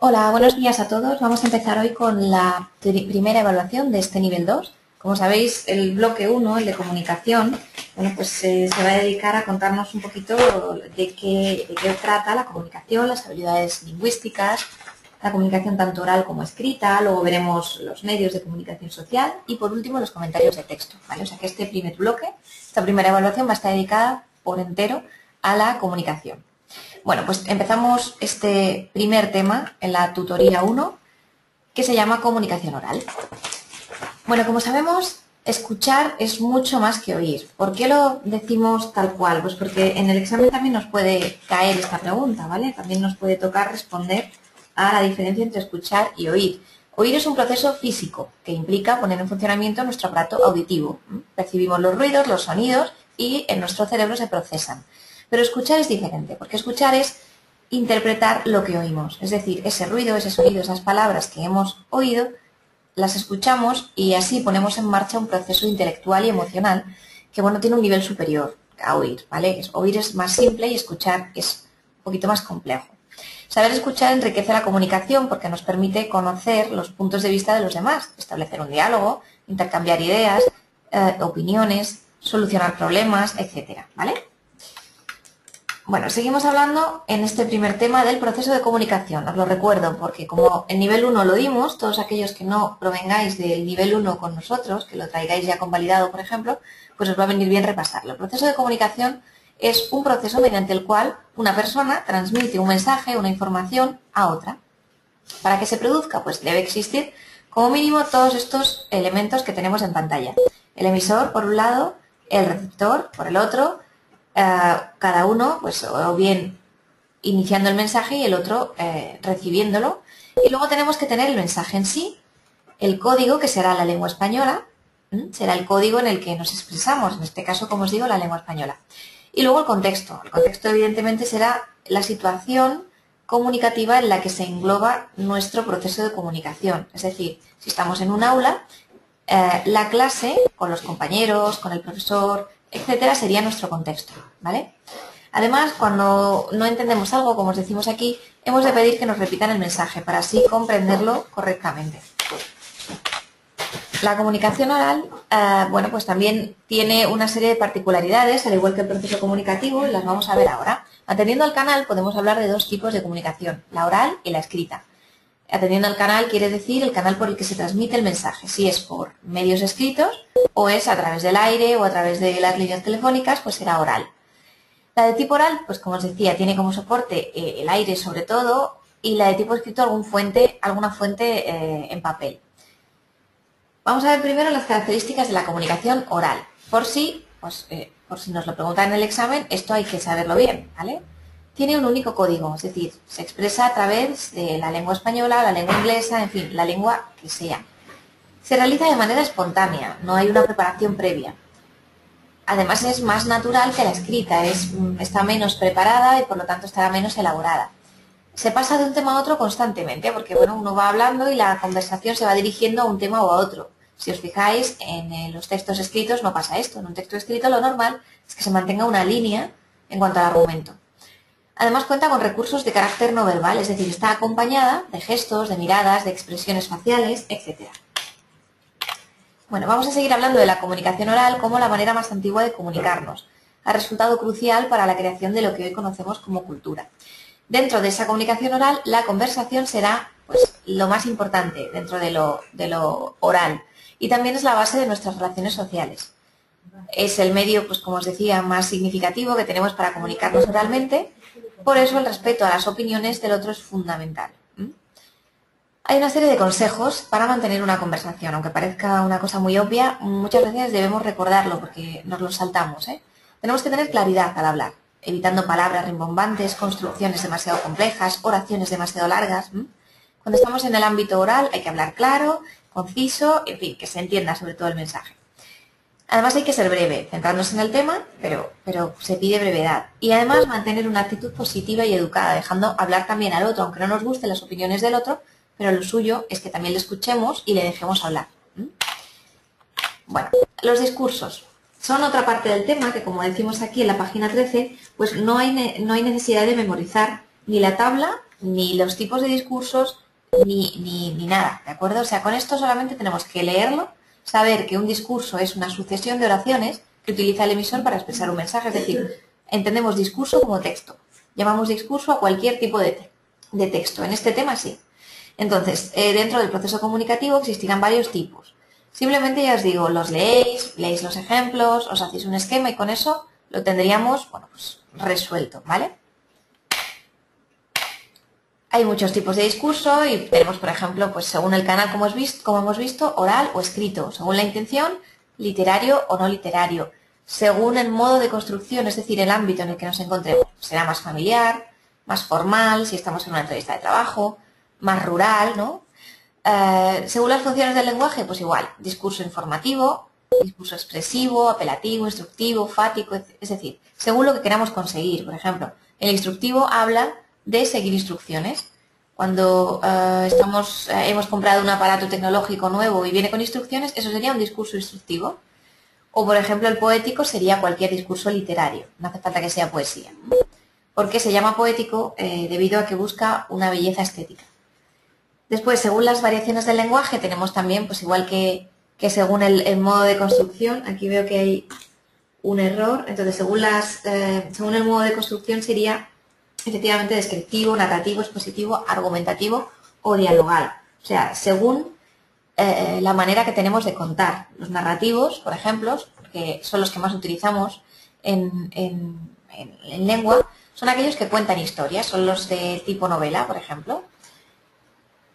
Hola, buenos días a todos. Vamos a empezar hoy con la primera evaluación de este nivel 2. Como sabéis, el bloque 1, el de comunicación, bueno, pues se va a dedicar a contarnos un poquito de qué trata la comunicación, las habilidades lingüísticas, la comunicación tanto oral como escrita, luego veremos los medios de comunicación social y por último los comentarios de texto, ¿vale? O sea que este primer bloque, esta primera evaluación va a estar dedicada por entero a la comunicación. Bueno, pues empezamos este primer tema en la tutoría 1, que se llama comunicación oral. Bueno, como sabemos, escuchar es mucho más que oír. ¿Por qué lo decimos tal cual? Pues porque en el examen también nos puede caer esta pregunta, ¿vale? También nos puede tocar responder a la diferencia entre escuchar y oír. Oír es un proceso físico que implica poner en funcionamiento nuestro aparato auditivo. Percibimos los ruidos, los sonidos y en nuestro cerebro se procesan. Pero escuchar es diferente, porque escuchar es interpretar lo que oímos. Es decir, ese ruido, ese sonido, esas palabras que hemos oído, las escuchamos y así ponemos en marcha un proceso intelectual y emocional que, bueno, tiene un nivel superior a oír, ¿vale? Oír es más simple y escuchar es un poquito más complejo. Saber escuchar enriquece la comunicación porque nos permite conocer los puntos de vista de los demás, establecer un diálogo, intercambiar ideas, opiniones, solucionar problemas, etcétera, ¿vale? Bueno, seguimos hablando en este primer tema del proceso de comunicación. Os lo recuerdo porque como en nivel 1 lo dimos, todos aquellos que no provengáis del nivel 1 con nosotros, que lo traigáis ya convalidado, por ejemplo, pues os va a venir bien repasarlo. El proceso de comunicación es un proceso mediante el cual una persona transmite un mensaje, una información a otra. Para que se produzca, pues debe existir como mínimo todos estos elementos que tenemos en pantalla. El emisor, por un lado, el receptor, por el otro, cada uno, pues o bien iniciando el mensaje y el otro recibiéndolo. Y luego tenemos que tener el mensaje en sí, el código, que será la lengua española, será el código en el que nos expresamos, en este caso, como os digo, la lengua española. Y luego el contexto. El contexto, evidentemente, será la situación comunicativa en la que se engloba nuestro proceso de comunicación. Es decir, si estamos en un aula, la clase, con los compañeros, con el profesor, etcétera, sería nuestro contexto, ¿vale? Además, cuando no entendemos algo, como os decimos aquí, hemos de pedir que nos repitan el mensaje para así comprenderlo correctamente. La comunicación oral, bueno, pues también tiene una serie de particularidades, al igual que el proceso comunicativo, y las vamos a ver ahora. Atendiendo al canal podemos hablar de dos tipos de comunicación, la oral y la escrita. Atendiendo al canal quiere decir el canal por el que se transmite el mensaje, si es por medios escritos o es a través del aire o a través de las líneas telefónicas, pues será oral. La de tipo oral, pues como os decía, tiene como soporte el aire sobre todo y la de tipo escrito alguna fuente en papel. Vamos a ver primero las características de la comunicación oral. Por si nos lo preguntan en el examen, esto hay que saberlo bien, ¿vale? Tiene un único código, es decir, se expresa a través de la lengua española, la lengua inglesa, en fin, la lengua que sea. Se realiza de manera espontánea, no hay una preparación previa. Además es más natural que la escrita, está menos preparada y por lo tanto estará menos elaborada. Se pasa de un tema a otro constantemente, porque bueno, uno va hablando y la conversación se va dirigiendo a un tema o a otro. Si os fijáis, en los textos escritos no pasa esto. En un texto escrito lo normal es que se mantenga una línea en cuanto al argumento. Además cuenta con recursos de carácter no verbal, es decir, está acompañada de gestos, de miradas, de expresiones faciales, etc. Bueno, vamos a seguir hablando de la comunicación oral como la manera más antigua de comunicarnos. Ha resultado crucial para la creación de lo que hoy conocemos como cultura. Dentro de esa comunicación oral, la conversación será pues, lo más importante dentro de lo oral y también es la base de nuestras relaciones sociales. Es el medio, pues como os decía, más significativo que tenemos para comunicarnos oralmente, por eso el respeto a las opiniones del otro es fundamental. Hay una serie de consejos para mantener una conversación, aunque parezca una cosa muy obvia, muchas veces debemos recordarlo porque nos lo saltamos, ¿eh? Tenemos que tener claridad al hablar, evitando palabras rimbombantes, construcciones demasiado complejas, oraciones demasiado largas. Cuando estamos en el ámbito oral hay que hablar claro, conciso, en fin, que se entienda sobre todo el mensaje. Además hay que ser breve, centrarnos en el tema, pero se pide brevedad. Y además mantener una actitud positiva y educada, dejando hablar también al otro, aunque no nos gusten las opiniones del otro, pero lo suyo es que también le escuchemos y le dejemos hablar. Bueno, los discursos son otra parte del tema que, como decimos aquí en la página 13, pues no hay necesidad de memorizar ni la tabla ni los tipos de discursos, ni nada, ¿de acuerdo? O sea, con esto solamente tenemos que leerlo, saber que un discurso es una sucesión de oraciones que utiliza el emisor para expresar un mensaje, es decir, entendemos discurso como texto. Llamamos discurso a cualquier tipo de texto. En este tema sí. Entonces, dentro del proceso comunicativo existirán varios tipos. Simplemente ya os digo, los leéis los ejemplos, os hacéis un esquema y con eso lo tendríamos, bueno, pues resuelto, ¿vale? Hay muchos tipos de discurso y tenemos, por ejemplo, pues según el canal, como hemos visto, oral o escrito, según la intención, literario o no literario, según el modo de construcción, es decir, el ámbito en el que nos encontremos. Será más familiar, más formal, si estamos en una entrevista de trabajo, más rural, ¿no? Según las funciones del lenguaje, pues igual, discurso informativo, discurso expresivo, apelativo, instructivo, fático, es decir, según lo que queramos conseguir. Por ejemplo, el instructivo habla de seguir instrucciones. Cuando hemos comprado un aparato tecnológico nuevo y viene con instrucciones, eso sería un discurso instructivo. O, por ejemplo, el poético sería cualquier discurso literario, no hace falta que sea poesía, porque se llama poético debido a que busca una belleza estética. Después, según las variaciones del lenguaje, tenemos también, pues igual que según el modo de construcción, aquí veo que hay un error, entonces según el modo de construcción sería efectivamente descriptivo, narrativo, expositivo, argumentativo o dialogal. O sea, según la manera que tenemos de contar. Los narrativos, por ejemplo, que son los que más utilizamos en lengua, son aquellos que cuentan historias, son los de tipo novela, por ejemplo.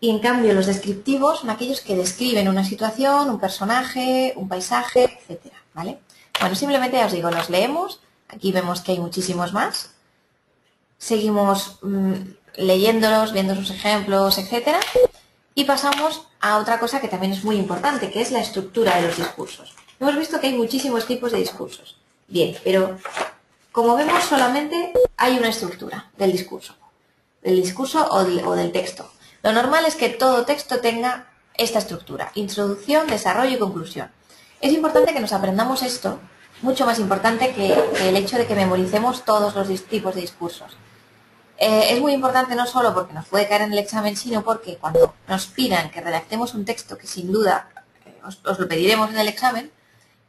Y en cambio los descriptivos son aquellos que describen una situación, un personaje, un paisaje, etcétera, ¿vale? Bueno, simplemente ya os digo, los leemos, aquí vemos que hay muchísimos más. Seguimos leyéndolos, viendo sus ejemplos, etcétera. Y pasamos a otra cosa que también es muy importante, que es la estructura de los discursos. Hemos visto que hay muchísimos tipos de discursos. Bien, pero como vemos solamente hay una estructura del discurso o del texto. Lo normal es que todo texto tenga esta estructura: introducción, desarrollo y conclusión. Es importante que nos aprendamos esto, mucho más importante que el hecho de que memoricemos todos los tipos de discursos. Es muy importante no solo porque nos puede caer en el examen, sino porque cuando nos pidan que redactemos un texto, que sin duda os lo pediremos en el examen,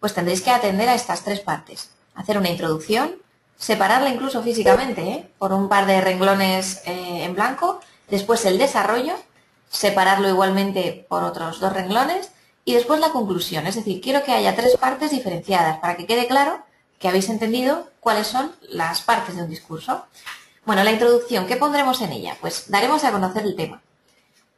pues tendréis que atender a estas tres partes. Hacer una introducción, separarla incluso físicamente, por un par de renglones en blanco, después el desarrollo, separarlo igualmente por otros 2 renglones, y después la conclusión. Es decir, quiero que haya 3 partes diferenciadas para que quede claro que habéis entendido cuáles son las partes de un discurso. Bueno, la introducción, ¿qué pondremos en ella? Pues daremos a conocer el tema.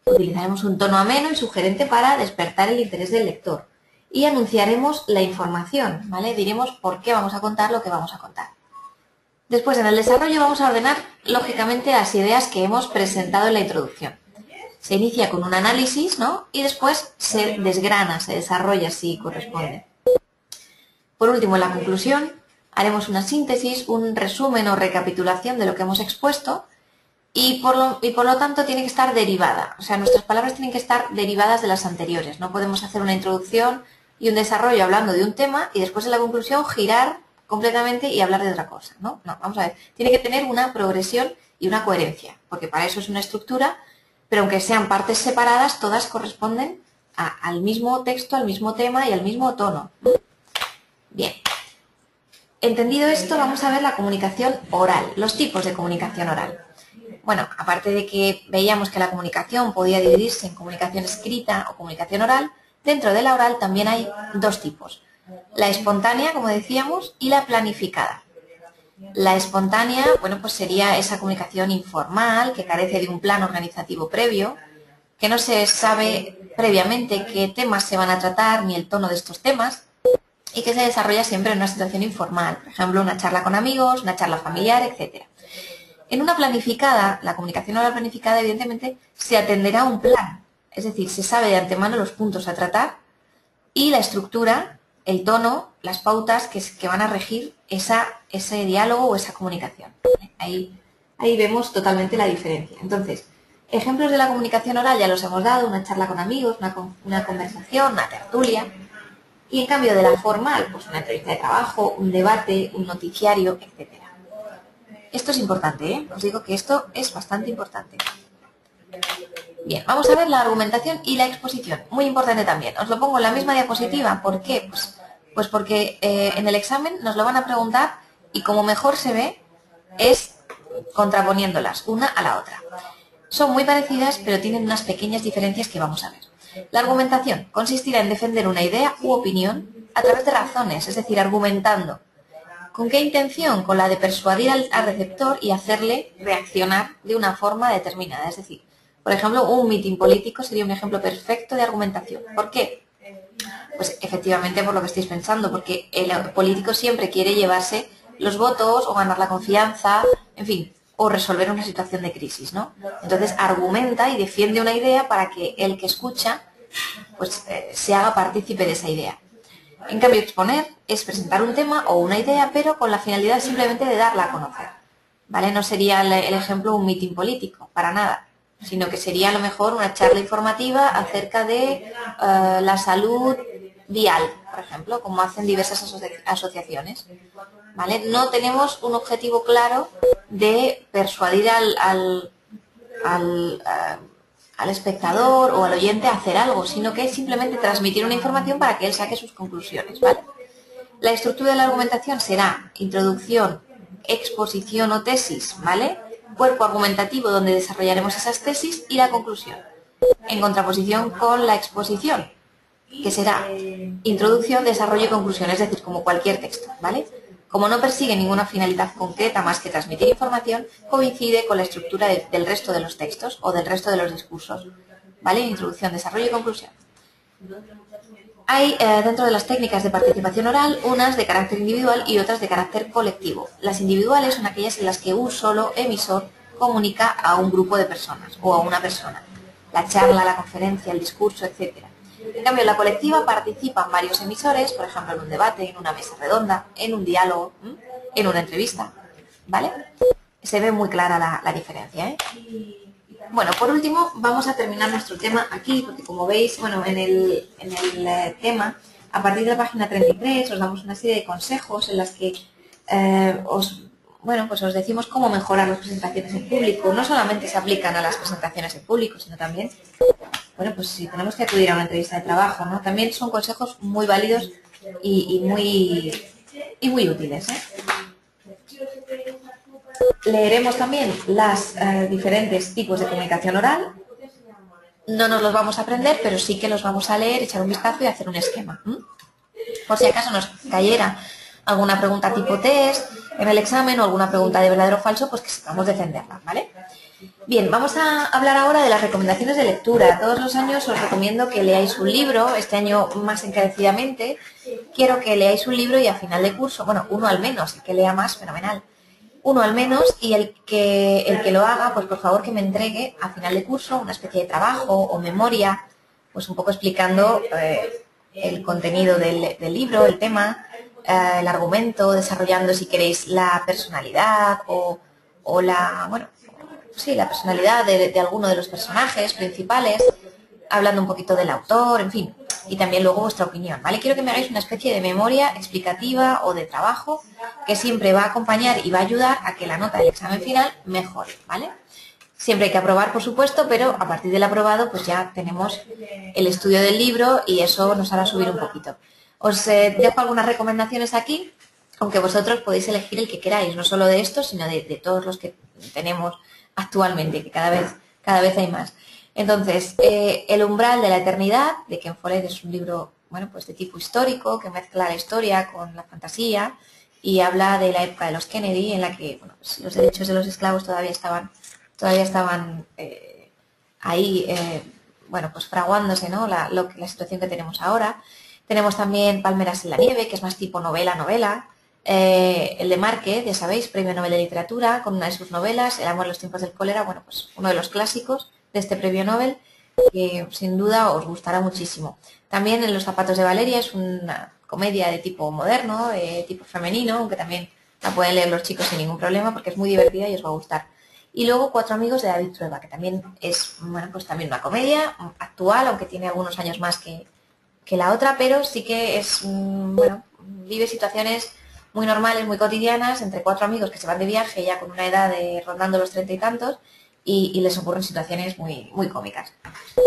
Utilizaremos un tono ameno y sugerente para despertar el interés del lector. Y anunciaremos la información, ¿vale? Diremos por qué vamos a contar lo que vamos a contar. Después, en el desarrollo, vamos a ordenar, lógicamente, las ideas que hemos presentado en la introducción. Se inicia con un análisis, ¿no? Y después se desgrana, se desarrolla si corresponde. Por último, en la conclusión, haremos una síntesis, un resumen o recapitulación de lo que hemos expuesto y por lo tanto tiene que estar derivada. O sea, nuestras palabras tienen que estar derivadas de las anteriores. No podemos hacer una introducción y un desarrollo hablando de un tema y después en la conclusión girar completamente y hablar de otra cosa, ¿no? No, vamos a ver. Tiene que tener una progresión y una coherencia, porque para eso es una estructura, pero aunque sean partes separadas, todas corresponden al mismo texto, al mismo tema y al mismo tono. Bien. Entendido esto, vamos a ver la comunicación oral, los tipos de comunicación oral. Bueno, aparte de que veíamos que la comunicación podía dividirse en comunicación escrita o comunicación oral, dentro de la oral también hay 2 tipos. La espontánea, como decíamos, y la planificada. La espontánea, bueno, pues sería esa comunicación informal que carece de un plan organizativo previo, que no se sabe previamente qué temas se van a tratar ni el tono de estos temas, y que se desarrolla siempre en una situación informal, por ejemplo, una charla con amigos, una charla familiar, etc. En una planificada, la comunicación oral planificada, evidentemente, se atenderá a un plan, es decir, se sabe de antemano los puntos a tratar y la estructura, el tono, las pautas que van a regir ese diálogo o esa comunicación. Ahí vemos totalmente la diferencia. Entonces, ejemplos de la comunicación oral ya los hemos dado: una charla con amigos, una conversación, una tertulia. Y en cambio de la formal, pues una entrevista de trabajo, un debate, un noticiario, etc. Esto es importante, ¿eh? Os digo que esto es bastante importante. Bien, vamos a ver la argumentación y la exposición. Muy importante también. Os lo pongo en la misma diapositiva. ¿Por qué? Pues porque en el examen nos lo van a preguntar y como mejor se ve es contraponiéndolas una a la otra. Son muy parecidas, pero tienen unas pequeñas diferencias que vamos a ver. La argumentación consistirá en defender una idea u opinión a través de razones, es decir, argumentando. ¿Con qué intención? Con la de persuadir al receptor y hacerle reaccionar de una forma determinada. Es decir, por ejemplo, un mitin político sería un ejemplo perfecto de argumentación. ¿Por qué? Pues efectivamente por lo que estáis pensando, porque el político siempre quiere llevarse los votos o ganar la confianza, en fin, o resolver una situación de crisis, ¿no? Entonces argumenta y defiende una idea para que el que escucha pues se haga partícipe de esa idea. En cambio, exponer es presentar un tema o una idea, pero con la finalidad simplemente de darla a conocer, ¿vale? No sería el ejemplo un mitin político, para nada, sino que sería a lo mejor una charla informativa acerca de la salud vial, por ejemplo, como hacen diversas asociaciones, ¿vale? No tenemos un objetivo claro de persuadir al espectador o al oyente a hacer algo, sino que es simplemente transmitir una información para que él saque sus conclusiones, ¿vale? La estructura de la argumentación será introducción, exposición o tesis, ¿vale? Cuerpo argumentativo donde desarrollaremos esas tesis y la conclusión, en contraposición con la exposición, que será introducción, desarrollo y conclusión, es decir, como cualquier texto, ¿vale? Como no persigue ninguna finalidad concreta más que transmitir información, coincide con la estructura del resto de los textos o del resto de los discursos, ¿vale? Introducción, desarrollo y conclusión. Hay dentro de las técnicas de participación oral unas de carácter individual y otras de carácter colectivo. Las individuales son aquellas en las que un solo emisor comunica a un grupo de personas o a una persona. La charla, la conferencia, el discurso, etc. En cambio, en la colectiva participan varios emisores, por ejemplo, en un debate, en una mesa redonda, en un diálogo, en una entrevista, ¿vale? Se ve muy clara la diferencia, ¿eh? Bueno, por último, vamos a terminar nuestro tema aquí, porque como veis, bueno, en el tema, a partir de la página 33, os damos una serie de consejos en las que os decimos cómo mejorar las presentaciones en público. No solamente se aplican a las presentaciones en público, sino también, bueno, pues si tenemos que acudir a una entrevista de trabajo, ¿no? También son consejos muy válidos y muy útiles, ¿eh? Leeremos también los diferentes tipos de comunicación oral. No nos los vamos a aprender, pero sí que los vamos a leer, echar un vistazo y hacer un esquema. Por si acaso nos cayera alguna pregunta tipo test en el examen o alguna pregunta de verdadero o falso, pues que sepamos defenderla, ¿vale? Bien, vamos a hablar ahora de las recomendaciones de lectura. Todos los años os recomiendo que leáis un libro, este año más encarecidamente. Quiero que leáis un libro y a final de curso, bueno, uno al menos, el que lea más, fenomenal. Uno al menos, y el que lo haga, pues por favor que me entregue a final de curso una especie de trabajo o memoria, pues un poco explicando el contenido del libro, el tema, el argumento, desarrollando si queréis la personalidad o la personalidad de alguno de los personajes principales, hablando un poquito del autor, en fin, y también luego vuestra opinión, ¿vale? Quiero que me hagáis una especie de memoria explicativa o de trabajo que siempre va a acompañar y va a ayudar a que la nota del examen final mejore, ¿vale? Siempre hay que aprobar, por supuesto, pero a partir del aprobado pues ya tenemos el estudio del libro y eso nos hará subir un poquito. Os dejo algunas recomendaciones aquí, aunque vosotros podéis elegir el que queráis, no solo de estos, sino de todos los que tenemos actualmente, que cada vez hay más. Entonces, El umbral de la eternidad, de Ken Follett, es un libro, bueno, pues de tipo histórico, que mezcla la historia con la fantasía y habla de la época de los Kennedy, en la que, bueno, pues los derechos de los esclavos todavía estaban ahí, bueno, pues fraguándose, ¿no? La situación que tenemos ahora. Tenemos también Palmeras en la nieve, que es más tipo novela. El de Márquez, ya sabéis, Premio Nobel de Literatura, con una de sus novelas, El amor en los tiempos del cólera, bueno, pues uno de los clásicos de este Premio Nobel, que sin duda os gustará muchísimo. También En los zapatos de Valeria es una comedia de tipo moderno, tipo femenino, aunque también la pueden leer los chicos sin ningún problema porque es muy divertida y os va a gustar. Y luego Cuatro amigos de David Trueba, que también es, bueno, pues también una comedia actual, aunque tiene algunos años más que la otra, pero sí que es, bueno, vive situaciones muy normales, muy cotidianas, entre 4 amigos que se van de viaje ya con una edad de rondando los 30 y tantos y les ocurren situaciones muy, muy cómicas.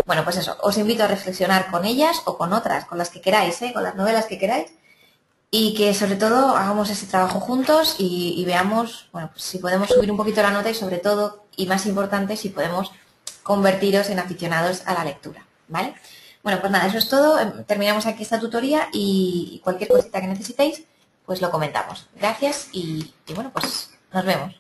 Bueno, pues eso, os invito a reflexionar con ellas o con otras, con las que queráis, con las novelas que queráis, y que sobre todo hagamos ese trabajo juntos y veamos, bueno, pues si podemos subir un poquito la nota y sobre todo, y más importante, si podemos convertiros en aficionados a la lectura, ¿vale? Bueno, pues nada, eso es todo. Terminamos aquí esta tutoría y cualquier cosita que necesitéis, pues lo comentamos. Gracias y bueno, pues nos vemos.